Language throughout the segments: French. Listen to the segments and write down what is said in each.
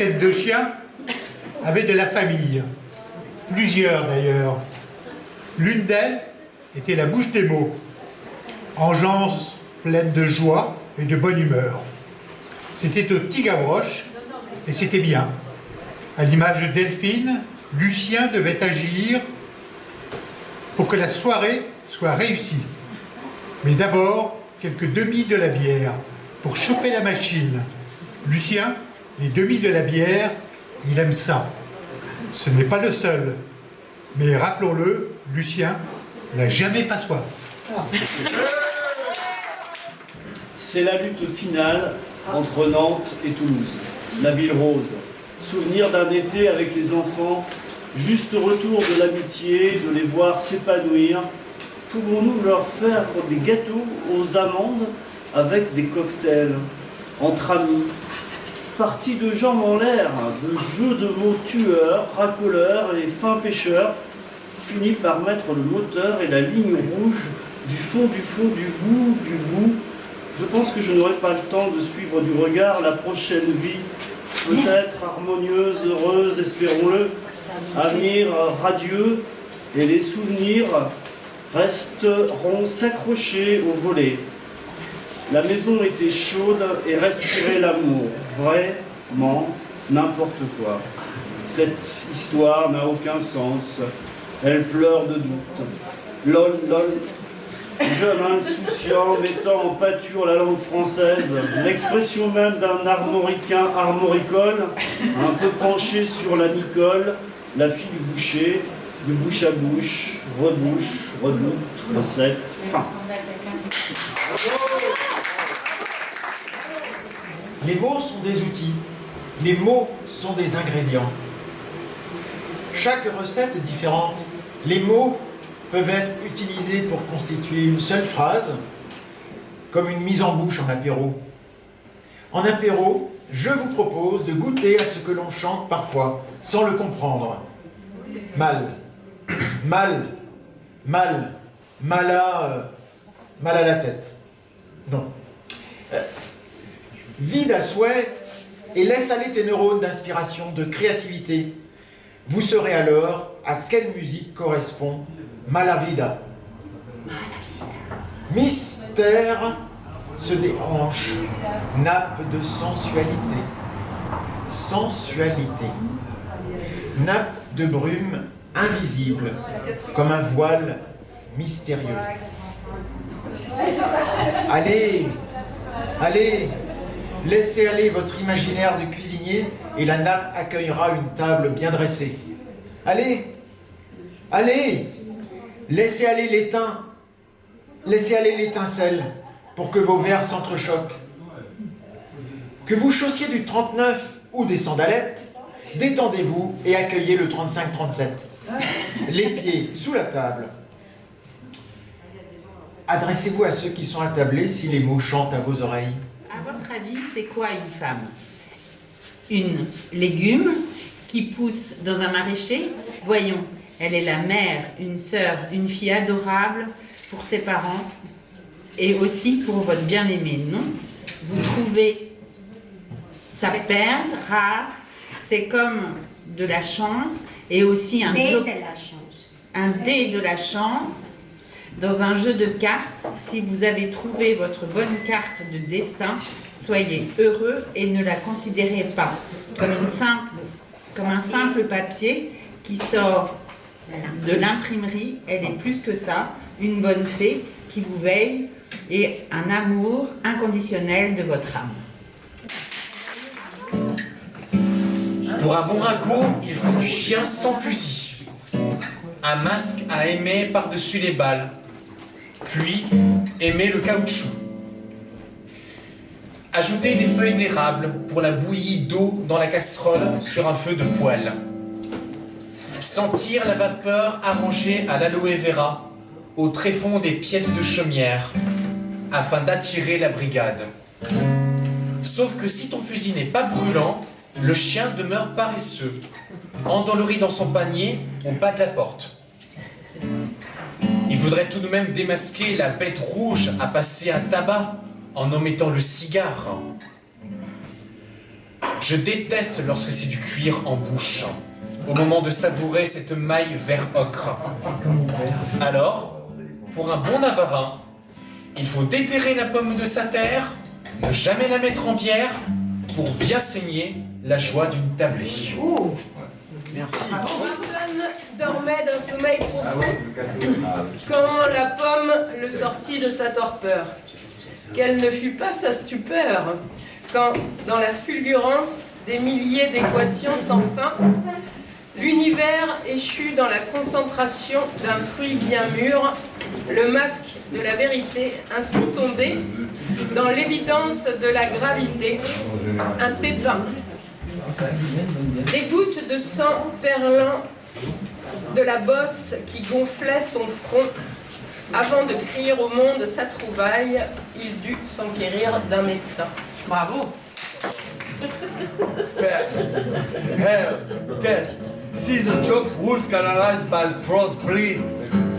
tête de chien avait de la famille, plusieurs d'ailleurs. L'une d'elles était la bouche des mots, engeance pleine de joie et de bonne humeur. C'était au petit Gavroche, et c'était bien. À l'image de Delphine, Lucien devait agir pour que la soirée soit réussie. Mais d'abord, quelques demi de la bière pour chauffer la machine. Lucien, les demi de la bière, il aime ça. Ce n'est pas le seul. Mais rappelons-le, Lucien n'a jamais pas soif. C'est la lutte finale entre Nantes et Toulouse, la ville rose. Souvenir d'un été avec les enfants, juste retour de l'amitié, de les voir s'épanouir. Pouvons-nous leur faire des gâteaux aux amandes avec des cocktails entre amis? Partie de jambes en l'air, de jeux de mots tueurs, racoleurs et fins pêcheurs, finit par mettre le moteur et la ligne rouge du fond, du bout. Je pense que je n'aurai pas le temps de suivre du regard la prochaine vie, peut-être harmonieuse, heureuse, espérons-le, avenir radieux, et les souvenirs resteront s'accrocher au volet. La maison était chaude et respirait l'amour, vraiment n'importe quoi. Cette histoire n'a aucun sens, elle pleure de doute. Lol, lol. Jeune insouciant, mettant en pâture la langue française, l'expression même d'un armoricain armoricole, un peu penché sur la Nicole, la fille du boucher, de bouche à bouche, redoute, recette, fin. Les mots sont des outils, les mots sont des ingrédients. Chaque recette est différente. Les mots peuvent être utilisés pour constituer une seule phrase, comme une mise en bouche en apéro. En apéro, je vous propose de goûter à ce que l'on chante parfois, sans le comprendre. Mal, mal, mal, mal à la tête. Non. Vide à souhait et laisse aller tes neurones d'inspiration, de créativité. Vous saurez alors à quelle musique correspond Malavida. Mystère se déhanche, nappe de sensualité. Sensualité. Nappe de brume invisible, comme un voile mystérieux. Allez, allez, laissez aller votre imaginaire de cuisinier et la nappe accueillera une table bien dressée. Allez, allez, laissez aller l'étain, laissez aller l'étincelle pour que vos verres s'entrechoquent. Que vous chaussiez du 39 ou des sandalettes, détendez-vous et accueillez le 35-37. Les pieds sous la table. Adressez-vous à ceux qui sont attablés si les mots chantent à vos oreilles. À votre avis, c'est quoi une femme? Une légume qui pousse dans un maraîcher? Voyons, elle est la mère, une sœur, une fille adorable pour ses parents et aussi pour votre bien-aimé, non? Vous trouvez sa perle rare, c'est comme de la chance et aussi un jeu, un dé de la chance. Dans un jeu de cartes, si vous avez trouvé votre bonne carte de destin, soyez heureux et ne la considérez pas comme un simple papier qui sort de l'imprimerie. Elle est plus que ça, une bonne fée qui vous veille et un amour inconditionnel de votre âme. Pour un bon ragot, il faut du chien sans fusil, un masque à aimer par-dessus les balles, puis aimer le caoutchouc. Ajouter des feuilles d'érable pour la bouillie d'eau dans la casserole sur un feu de poêle. Sentir la vapeur arrangée à l'aloe vera au tréfonds des pièces de chaumière afin d'attirer la brigade. Sauf que si ton fusil n'est pas brûlant, le chien demeure paresseux, endolori dans son panier au bas de la porte. Il faudrait tout de même démasquer la bête rouge à passer un tabac en omettant le cigare. Je déteste lorsque c'est du cuir en bouche, au moment de savourer cette maille vert ocre. Alors, pour un bon Navarin, il faut déterrer la pomme de sa terre, ne jamais la mettre en bière, pour bien saigner la joie d'une tablée. Newton dormait d'un sommeil profond quand la pomme le sortit de sa torpeur. Quelle ne fut pas sa stupeur quand, dans la fulgurance des milliers d'équations sans fin, l'univers échut dans la concentration d'un fruit bien mûr, le masque de la vérité ainsi tombé dans l'évidence de la gravité, un pépin. Des gouttes de sang perlant de la bosse qui gonflait son front. Avant de crier au monde sa trouvaille, il dut s'enquérir d'un médecin. Bravo. Fast, hell, test, season jokes, rules canalized by frost bleed.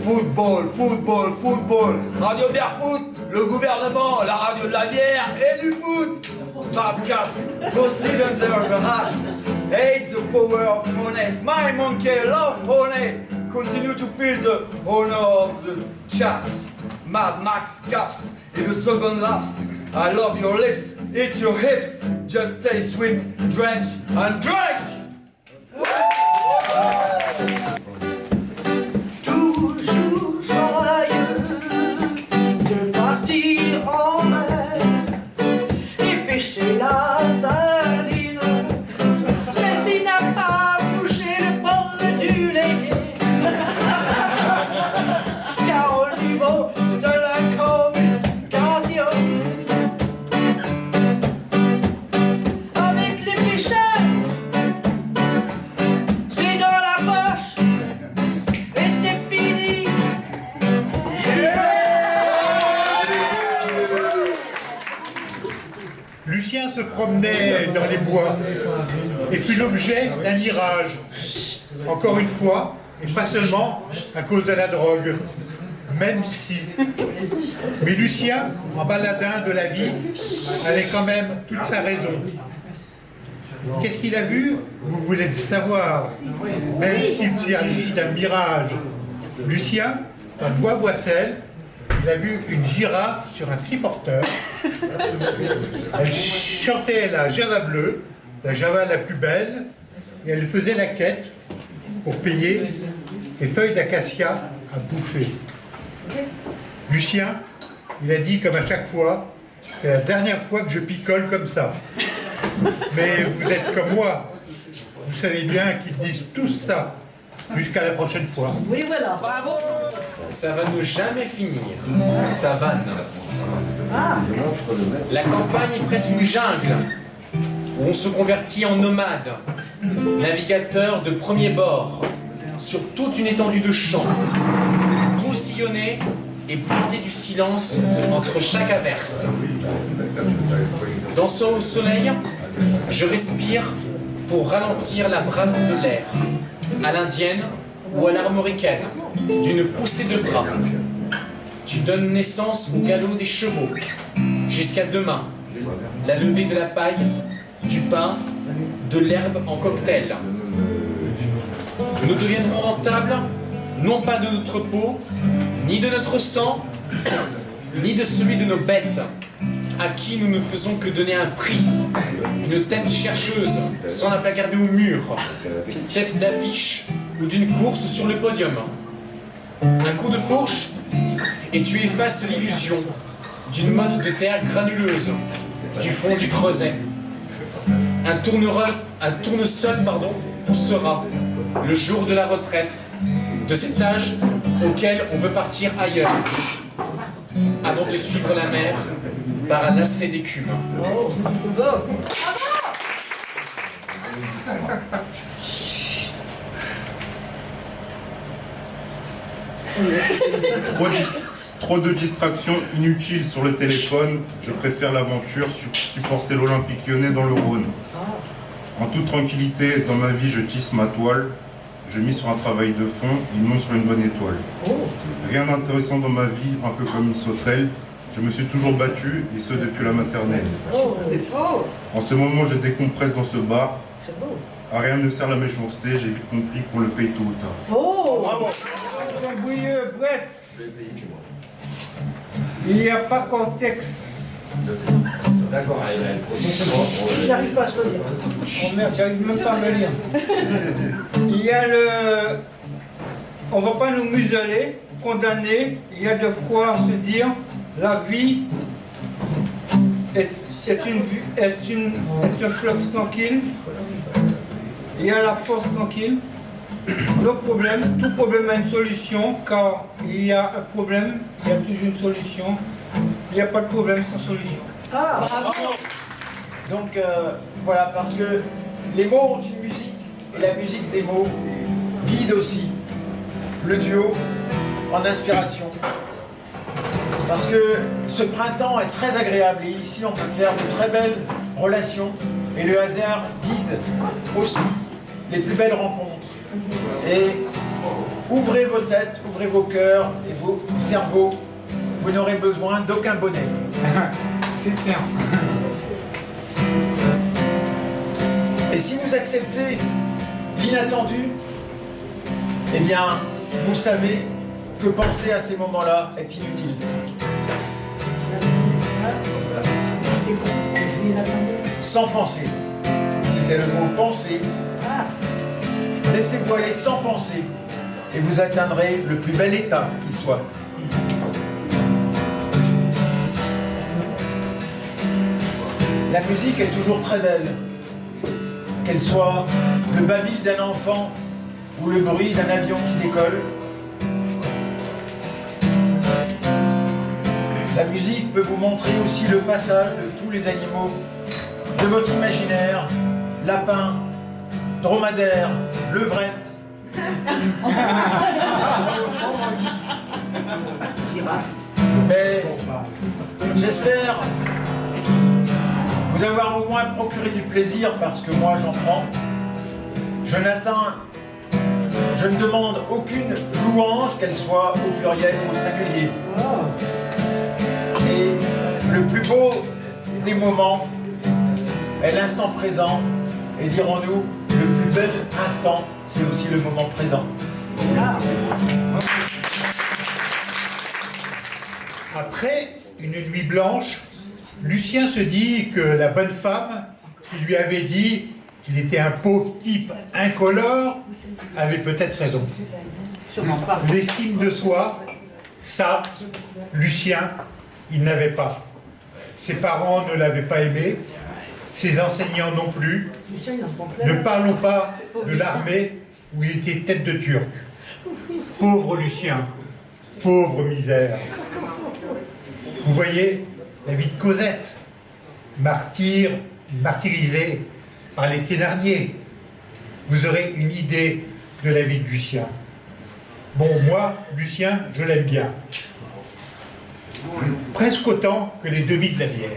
Football, football, football, radio bière foot, le gouvernement, la radio de la bière et du foot. Bad cats, go sit under the hats. Hate the power of money, my monkey love honey. Continue to feel the honor of the charts. Mad Max caps et the second laps. I love your lips, eat your hips. Just stay sweet, drench and drink. Toujours joyeux de partir en mer et pêcher la sardine. Celle-ci n'a pas bougé le port du lait. Car au niveau de la communication avec les pêcheurs, c'est dans la poche et c'est fini. Lucien se promenait dans les bois et fut l'objet d'un mirage. Encore une fois, et pas seulement à cause de la drogue, même si. Mais Lucien, en baladin de la vie, avait quand même toute sa raison. Qu'est-ce qu'il a vu? Vous voulez le savoir, même s'il s'agit d'un mirage. Lucien, dans le bois Boissel, il a vu une girafe sur un triporteur. Elle chantait la java bleue, la java la plus belle, et elle faisait la quête pour payer ses feuilles d'acacia à bouffer. Lucien, il a dit comme à chaque fois, c'est la dernière fois que je picole comme ça. Mais vous êtes comme moi, vous savez bien qu'ils disent tous ça. Jusqu'à la prochaine fois. Oui, voilà. Bravo. Ça va ne jamais finir. Savane. La campagne est presque une jungle, où on se convertit en nomade, navigateur de premier bord, sur toute une étendue de champs, tout sillonné et planté du silence entre chaque averse. Dansant au soleil, je respire pour ralentir la brasse de l'air, à l'indienne ou à l'armoricaine, d'une poussée de bras. Tu donnes naissance au galop des chevaux, jusqu'à demain, la levée de la paille, du pain, de l'herbe en cocktail. Nous deviendrons rentables, non pas de notre peau, ni de notre sang, ni de celui de nos bêtes, à qui nous ne faisons que donner un prix, une tête chercheuse, sans la placarder au mur, tête d'affiche ou d'une course sur le podium. Un coup de fourche, et tu effaces l'illusion d'une motte de terre granuleuse, du fond du creuset. Un tournesol poussera, le jour de la retraite, de cet âge auquel on veut partir ailleurs, avant de suivre la mer par un lacet d'écume. Trop de distractions inutiles sur le téléphone. Je préfère l'aventure, supporter l'Olympique Lyonnais dans le Rhône. En toute tranquillité, dans ma vie, je tisse ma toile. Je mise sur un travail de fond, il monte sur une bonne étoile. Rien d'intéressant dans ma vie, un peu comme une sauterelle. Je me suis toujours battu, et ce depuis la maternelle. Oh, c'est beau. En ce moment, je décompresse dans ce bar. C'est beau. À rien ne sert la méchanceté, j'ai vite compris qu'on le paye tôt ou tard. Oh, Bravo. Saint-Bouilleux, Bretz. Il n'y a pas contexte. il n'arrive pas à se relire. Oh merde, j'arrive même pas à me lire. Il y a le... On ne va pas nous museler, condamner. Il y a de quoi se dire la vie est un fleuve tranquille. Il y a la force tranquille. Le problème, tout problème a une solution, car il y a un problème, il y a toujours une solution. Il n'y a pas de problème sans solution. Ah, bravo. Donc voilà, parce que les mots ont une musique, et la musique des mots guide aussi le duo en inspiration. Parce que ce printemps est très agréable et ici on peut faire de très belles relations et le hasard guide aussi les plus belles rencontres. Et ouvrez vos têtes, ouvrez vos cœurs et vos cerveaux, vous n'aurez besoin d'aucun bonnet. C'est clair. Et si vous acceptez l'inattendu, eh bien, vous savez que penser à ces moments-là est inutile. Sans penser. C'était le mot penser. Laissez-vous aller sans penser et vous atteindrez le plus bel état qui soit. La musique est toujours très belle, qu'elle soit le babil d'un enfant ou le bruit d'un avion qui décolle. La musique peut vous montrer aussi le passage de tous les animaux de votre imaginaire, lapin, dromadaire, levrette. Mais j'espère vous avoir au moins procuré du plaisir parce que moi j'en prends. Je ne demande aucune louange, qu'elle soit au pluriel ou au singulier. Et le plus beau des moments est l'instant présent. Et dirons-nous, le plus bel instant, c'est aussi le moment présent. Après une nuit blanche, Lucien se dit que la bonne femme qui lui avait dit qu'il était un pauvre type incolore avait peut-être raison. Sûrement pas. L'estime de soi, ça, Lucien, il n'avait pas. Ses parents ne l'avaient pas aimé, ses enseignants non plus. Lucien, il en prend plein. Ne parlons pas de l'armée où il était tête de Turc. Pauvre Lucien, pauvre misère. Vous voyez la vie de Cosette, martyrisée par les Thénardier. Vous aurez une idée de la vie de Lucien. Bon, moi, Lucien, je l'aime bien. Presque autant que les deux vies de la bière.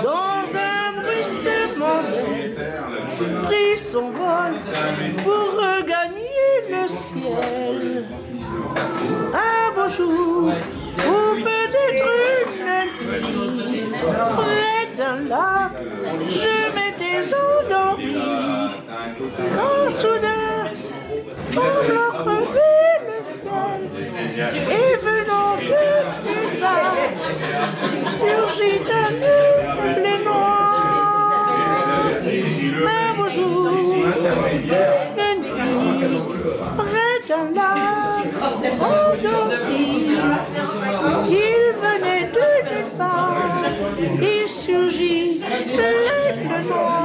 Dans un bruissement d'air, prit son vol pour regagner le ciel. Un beau jour, ou peut-être une nuit, près d'un lac, je m'étais endormi. Quand soudain, semblant crever le ciel, et venant de nulle part, surgit un nuble noir. Un beau jour, une nuit, près d'un lac, endormi, il venait de nulle part, il surgit l'aigle noir.